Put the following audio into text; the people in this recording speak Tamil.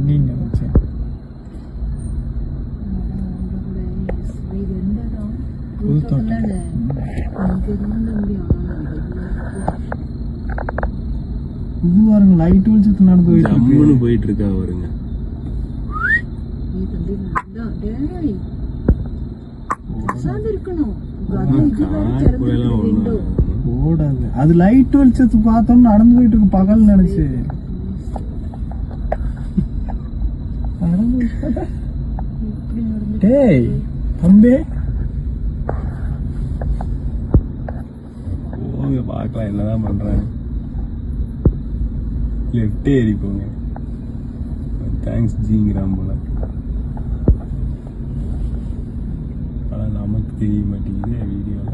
அங்கேயும் நினைச்சேன். இது பாருங்க லைட் வெளிச்சத்துல நடந்து போயிட்டு இருக்கா பாருங்க. ஓடாது. அது லைட் வெளிச்சத்து பார்த்தோம் நடந்து போயிட்டு இருக்கு பகல் நினைச்சு. டேய் தம்பி போங்க பார்க்கலாம் என்னதான் பண்றாங்க. லெஃப்டே ஏறி போங்க. தேங்க்ஸ் ஜிங்கிறான் போல. ஆனா நமக்கு தெரிய மாட்டேங்குது வீடியோல.